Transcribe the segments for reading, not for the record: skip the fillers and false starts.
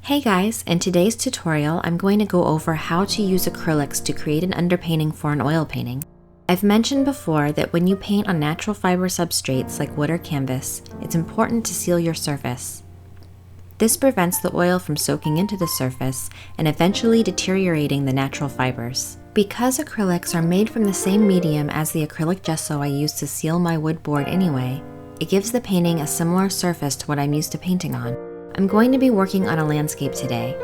Hey guys, in today's tutorial, I'm going to go over how to use acrylics to create an underpainting for an oil painting. I've mentioned before that when you paint on natural fiber substrates like wood or canvas, it's important to seal your surface. This prevents the oil from soaking into the surface and eventually deteriorating the natural fibers. Because acrylics are made from the same medium as the acrylic gesso I use to seal my wood board anyway, it gives the painting a similar surface to what I'm used to painting on. I'm going to be working on a landscape today.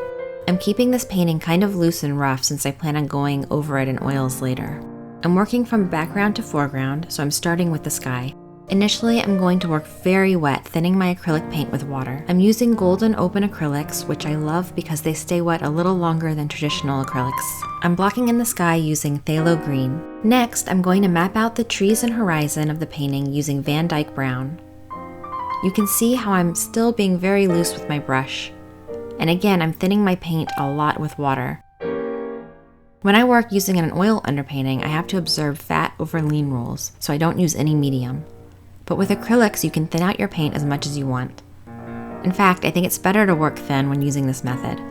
I'm keeping this painting kind of loose and rough since I plan on going over it in oils later. I'm working from background to foreground, so I'm starting with the sky. Initially, I'm going to work very wet, thinning my acrylic paint with water. I'm using golden open acrylics, which I love because they stay wet a little longer than traditional acrylics. I'm blocking in the sky using phthalo green. Next, I'm going to map out the trees and horizon of the painting using Van Dyke brown. You can see how I'm still being very loose with my brush. And again, I'm thinning my paint a lot with water. When I work using an oil underpainting, I have to observe fat over lean rules, so I don't use any medium. But with acrylics, you can thin out your paint as much as you want. In fact, I think it's better to work thin when using this method.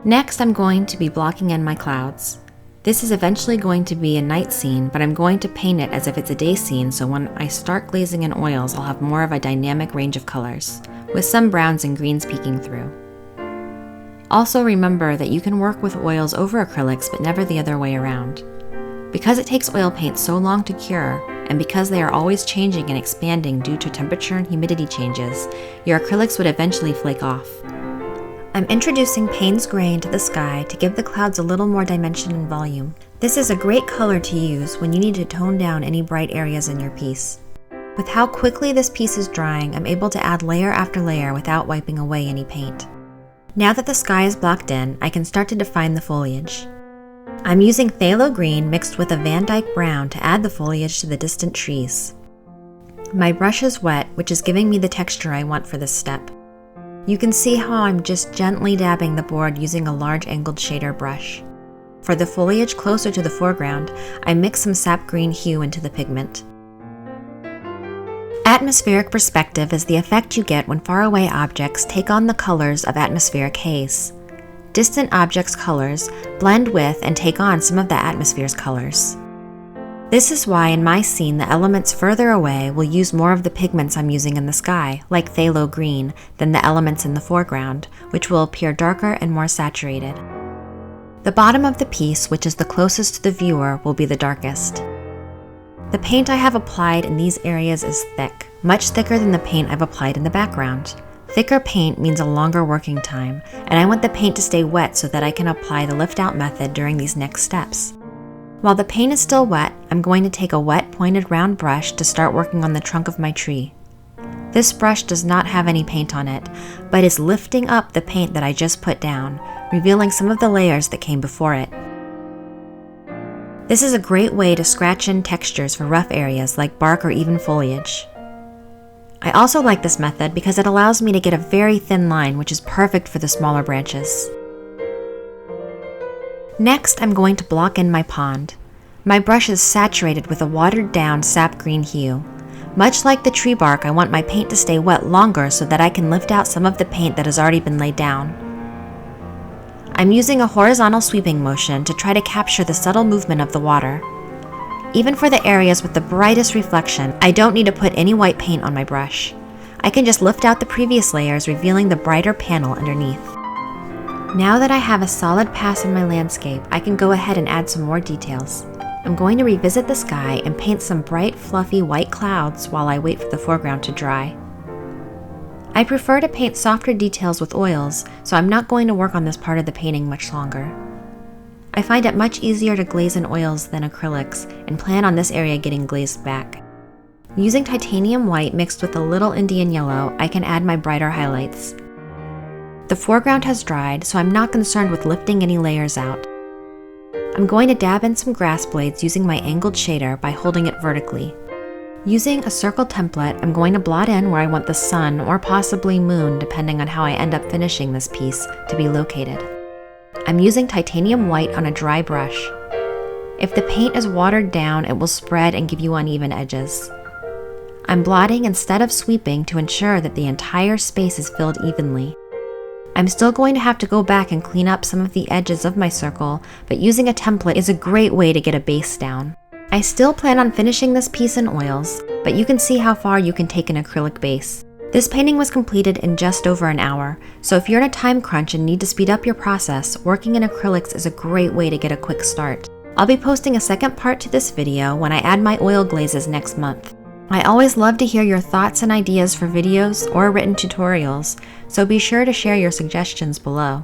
Next, I'm going to be blocking in my clouds. This is eventually going to be a night scene, but I'm going to paint it as if it's a day scene, so when I start glazing in oils, I'll have more of a dynamic range of colors, with some browns and greens peeking through. Also remember that you can work with oils over acrylics, but never the other way around. Because it takes oil paint so long to cure, and because they are always changing and expanding due to temperature and humidity changes, your acrylics would eventually flake off. I'm introducing Payne's Gray into the sky to give the clouds a little more dimension and volume. This is a great color to use when you need to tone down any bright areas in your piece. With how quickly this piece is drying, I'm able to add layer after layer without wiping away any paint. Now that the sky is blocked in, I can start to define the foliage. I'm using phthalo green mixed with a Van Dyke brown to add the foliage to the distant trees. My brush is wet, which is giving me the texture I want for this step. You can see how I'm just gently dabbing the board using a large angled shader brush. For the foliage closer to the foreground, I mix some sap green hue into the pigment. Atmospheric perspective is the effect you get when faraway objects take on the colors of atmospheric haze. Distant objects' colors blend with and take on some of the atmosphere's colors. This is why in my scene the elements further away will use more of the pigments I'm using in the sky, like phthalo green, than the elements in the foreground, which will appear darker and more saturated. The bottom of the piece, which is the closest to the viewer, will be the darkest. The paint I have applied in these areas is thick, much thicker than the paint I've applied in the background. Thicker paint means a longer working time, and I want the paint to stay wet so that I can apply the lift-out method during these next steps. While the paint is still wet, I'm going to take a wet pointed round brush to start working on the trunk of my tree. This brush does not have any paint on it, but is lifting up the paint that I just put down, revealing some of the layers that came before it. This is a great way to scratch in textures for rough areas like bark or even foliage. I also like this method because it allows me to get a very thin line, which is perfect for the smaller branches. Next, I'm going to block in my pond. My brush is saturated with a watered-down sap green hue. Much like the tree bark, I want my paint to stay wet longer so that I can lift out some of the paint that has already been laid down. I'm using a horizontal sweeping motion to try to capture the subtle movement of the water. Even for the areas with the brightest reflection, I don't need to put any white paint on my brush. I can just lift out the previous layers, revealing the brighter panel underneath. Now that I have a solid pass in my landscape, I can go ahead and add some more details. I'm going to revisit the sky and paint some bright, fluffy white clouds while I wait for the foreground to dry. I prefer to paint softer details with oils, so I'm not going to work on this part of the painting much longer. I find it much easier to glaze in oils than acrylics and plan on this area getting glazed back. Using titanium white mixed with a little Indian yellow, I can add my brighter highlights. The foreground has dried, so I'm not concerned with lifting any layers out. I'm going to dab in some grass blades using my angled shader by holding it vertically. Using a circle template, I'm going to blot in where I want the sun or possibly moon, depending on how I end up finishing this piece, to be located. I'm using titanium white on a dry brush. If the paint is watered down, it will spread and give you uneven edges. I'm blotting instead of sweeping to ensure that the entire space is filled evenly. I'm still going to have to go back and clean up some of the edges of my circle, but using a template is a great way to get a base down. I still plan on finishing this piece in oils, but you can see how far you can take an acrylic base. This painting was completed in just over an hour, so if you're in a time crunch and need to speed up your process, working in acrylics is a great way to get a quick start. I'll be posting a second part to this video when I add my oil glazes next month. I always love to hear your thoughts and ideas for videos or written tutorials, so be sure to share your suggestions below.